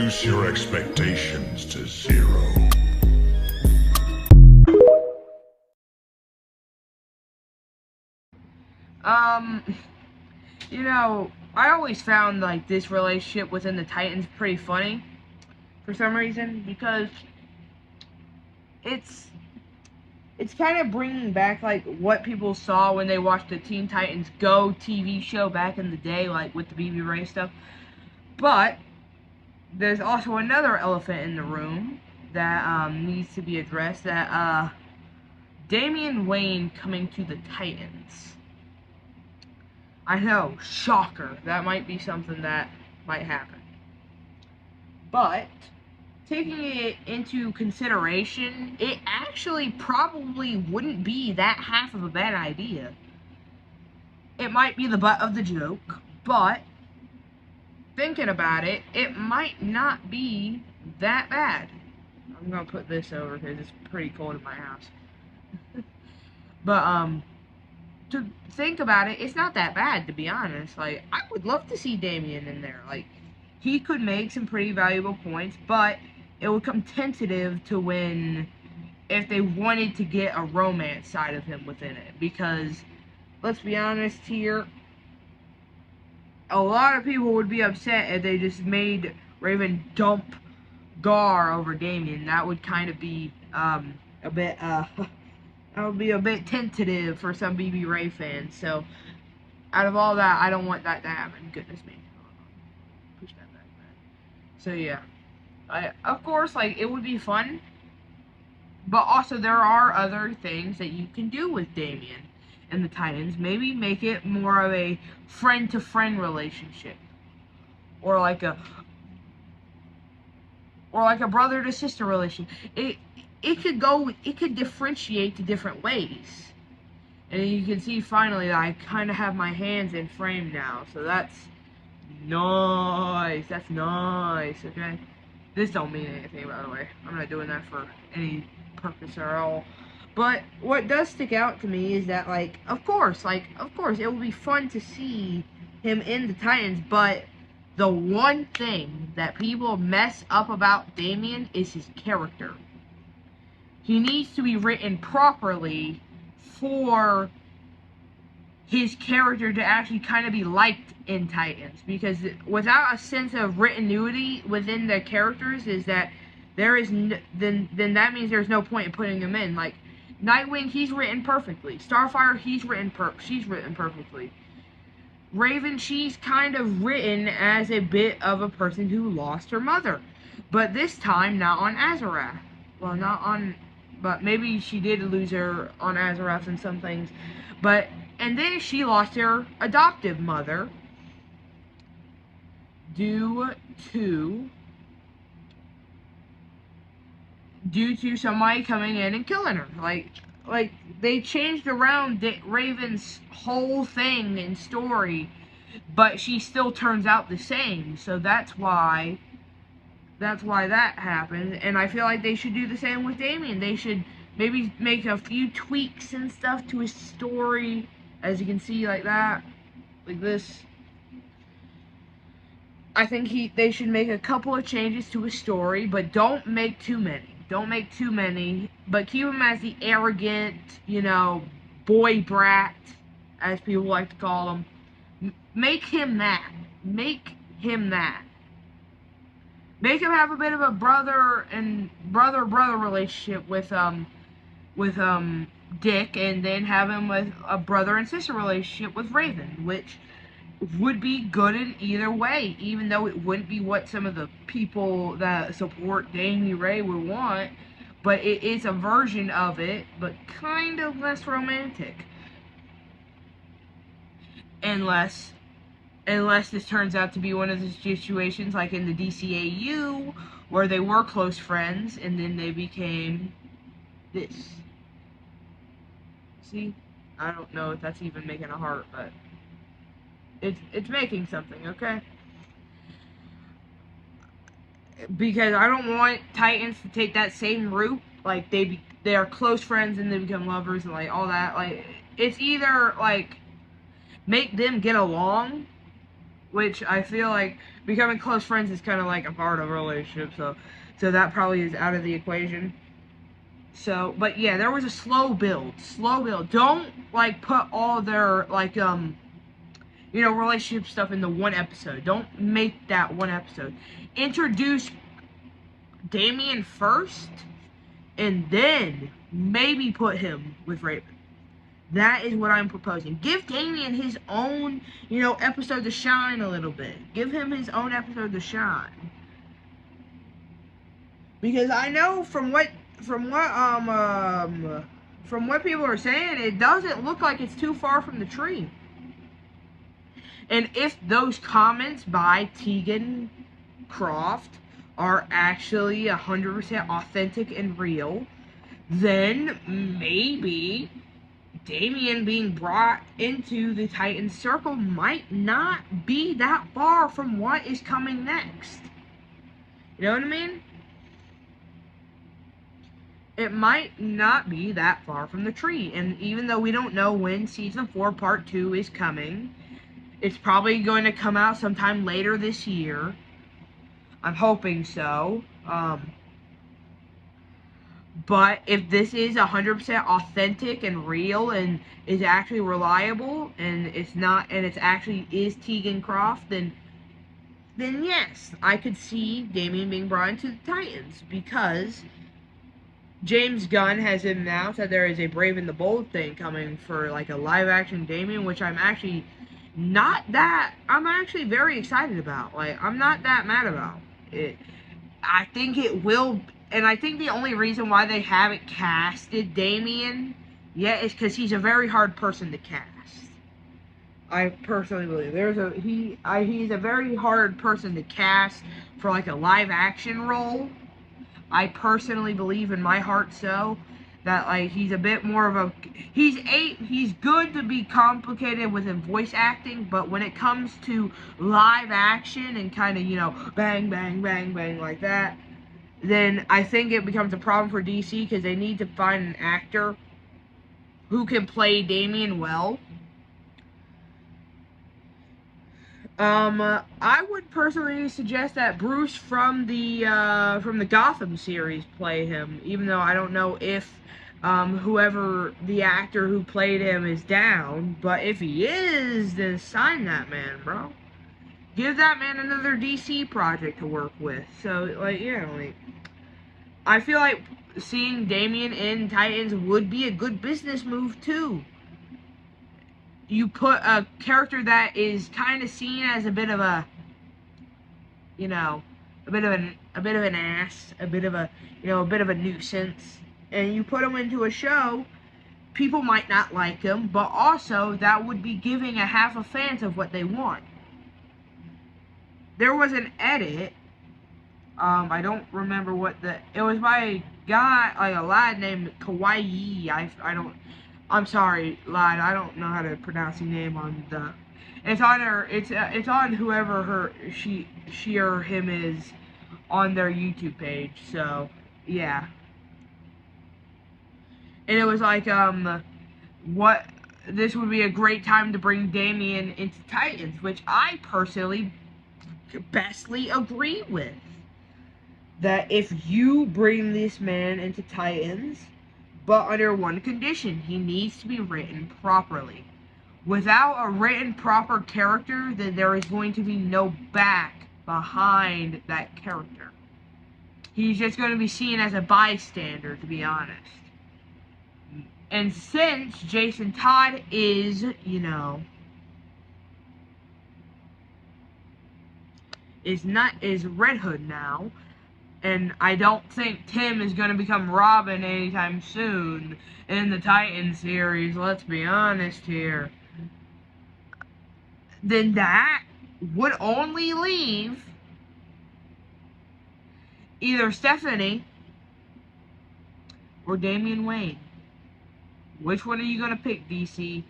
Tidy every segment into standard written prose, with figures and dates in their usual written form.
Reduce your expectations to 0. You know, I always found, like, this relationship within the Titans pretty funny, for some reason, because it's kind of bringing back, like, what people saw when they watched the Teen Titans Go TV show back in the day, like, with the Damirae stuff. But there's also another elephant in the room that needs to be addressed, that Damian Wayne coming to the Titans. I know, shocker. That might be something that might happen. But taking it into consideration, it actually probably wouldn't be that half of a bad idea. It might be the butt of the joke, but thinking about it, it might not be that bad. I'm gonna put this over because it's pretty cold in my house. But to think about it, it's not that bad, to be honest. Like, I would love to see Damian in there. Like, he could make some pretty valuable points, but it would come tentative to when, if they wanted to get a romance side of him within it. Because, let's be honest here, a lot of people would be upset if they just made Raven dump Gar over Damian. That would kind of be, a bit, that would be a bit tentative for some Damirae fans. So, out of all that, I don't want that to happen. Goodness me. Push that back, man. So, yeah. Of course, like, it would be fun. But also, there are other things that you can do with Damian and the Titans. Maybe make it more of a friend-to-friend relationship. Or like a brother-to-sister relationship. It could differentiate to different ways. And you can see finally that I kind of have my hands in frame now. So that's nice. That's nice, okay? This don't mean anything, by the way. I'm not doing that for any purpose at all. But what does stick out to me is that, like, of course, it will be fun to see him in the Titans, but the one thing that people mess up about Damian is his character. He needs to be written properly for his character to actually kind of be liked in Titans, because without a sense of writtenuity within the characters, is that there is then that means there's no point in putting him in. Like Nightwing, he's written perfectly. Starfire, she's written perfectly. Raven, she's kind of written as a bit of a person who lost her mother, but this time not on Azarath. Well, not on, but maybe she did lose her on Azarath and some things, but. And then she lost her adoptive mother due to somebody coming in and killing her. Like they changed around Raven's whole thing and story, but she still turns out the same. So that's why that happened. And I feel like they should do the same with Damian. They should maybe make a few tweaks and stuff to his story. As you can see, like that, like this. I think they should make a couple of changes to his story, but don't make too many. Don't make too many, but keep him as the arrogant, you know, boy brat, as people like to call him. Make him that. Make him that. Make him have a bit of a brother relationship with Dick, and then have him with a brother and sister relationship with Raven, which would be good in either way, even though it wouldn't be what some of the people that support Damirae would want, but it is a version of it, but kind of less romantic. Unless this turns out to be one of the situations like in the DCAU, where they were close friends, and then they became this. See? I don't know if that's even making a heart, but it's making something, okay? Because I don't want Titans to take that same route, like they are close friends and they become lovers and like all that. Like, it's either like make them get along, which I feel like becoming close friends is kind of like a part of a relationship, so that probably is out of the equation. So, but yeah, there was a slow build. Don't like put all their like relationship stuff into one episode. Don't make that one episode. Introduce Damian first, and then maybe put him with Raven. That is what I'm proposing. Give Damian his own, episode to shine a little bit. Give him his own episode to shine. Because I know from what people are saying, it doesn't look like it's too far from the tree. And if those comments by Tegan Croft are actually 100% authentic and real, then maybe Damian being brought into the Titan Circle might not be that far from what is coming next. You know what I mean? It might not be that far from the tree. And even though we don't know when Season 4 Part 2 is coming, it's probably going to come out sometime later this year. I'm hoping so. But if this is 100% authentic and real and is actually reliable and it's actually is Tegan Croft, then yes, I could see Damian being brought into the Titans, because James Gunn has announced that there is a Brave and the Bold thing coming for like a live action Damian, which I'm actually very excited about. Like, I'm not that mad about it. I think it will, and I think the only reason why they haven't casted Damian yet is because he's a very hard person to cast. I personally believe he's a very hard person to cast for like a live action role. I personally believe in my heart that like he's a bit more of a he's good to be complicated with his voice acting, but when it comes to live action and kind of bang bang bang bang like that, then I think it becomes a problem for DC, because they need to find an actor who can play Damian well. I would personally suggest that Bruce from the Gotham series play him, even though I don't know if whoever the actor who played him is down. But if he is, then sign that man, bro. Give that man another DC project to work with. So, I feel like seeing Damian in Titans would be a good business move too. You put a character that is kind of seen as a bit of a bit of an ass, a bit of a nuisance, and you put him into a show. People might not like him, but also that would be giving a half of fans of what they want. There was an edit. I don't remember it was by a guy, like a lad named Kawaii. I'm sorry, lad. I don't know how to pronounce your name on the. It's on her. It's on whoever she or him is on their YouTube page. So yeah. And it was like what this would be a great time to bring Damian into Titans, which I personally bestly agree with. That if you bring this man into Titans, but under one condition, he needs to be written properly. Without a written proper character, then there is going to be no back behind that character. He's just going to be seen as a bystander, to be honest. And since Jason Todd is, is Red Hood now, and I don't think Tim is going to become Robin anytime soon in the Titan series, let's be honest here, then that would only leave either Stephanie or Damian Wayne. Which one are you going to pick, DC?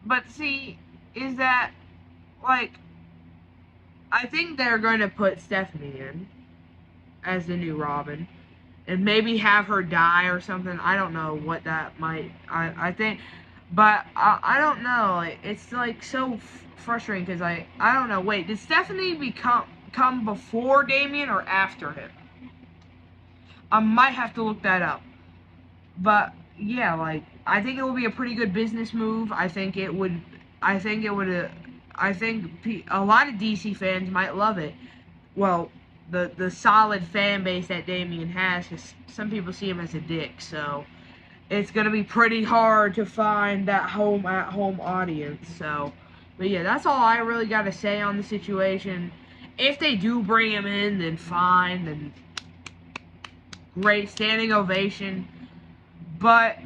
But see, is that, I think they're going to put Stephanie in as the new Robin, and maybe have her die or something. I don't know what that might. I think But I don't know. Like, it's like so frustrating because I don't know. Wait, did Stephanie come before Damian or after him? I might have to look that up. But yeah, like I think it would be a pretty good business move. I think it would. I think it would. I think a lot of DC fans might love it. Well, the solid fan base that Damian has, because some people see him as a dick. So it's gonna be pretty hard to find that at home audience. So, but yeah, that's all I really got to say on the situation. If they do bring him in, then fine, then great, standing ovation. But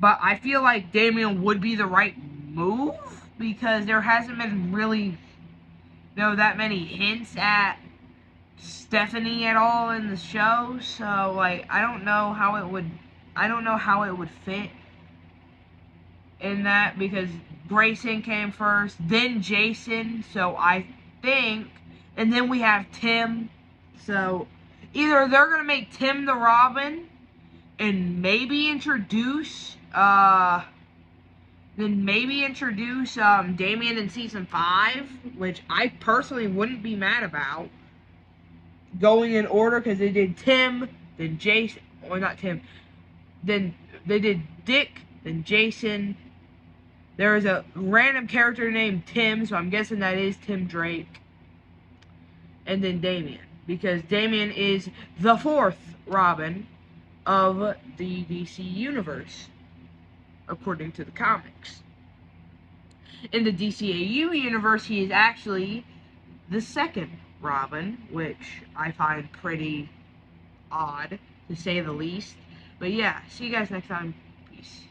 I feel like Damian would be the right move because there hasn't been really that many hints at Stephanie at all in the show. So like I don't know how it would fit in that because Grayson came first, then Jason. So I think, and then we have Tim. So either they're gonna make Tim the Robin and maybe introduce Damian in season 5, which I personally wouldn't be mad about. Going in order because they did Tim, then Jason, or not Tim, then they did Dick, then Jason. There is a random character named Tim, so I'm guessing that is Tim Drake. And then Damian, because Damian is the 4th Robin of the DC universe, according to the comics. In the DCAU universe, he is actually the 2nd Robin, which I find pretty odd, to say the least. But yeah, see you guys next time. Peace.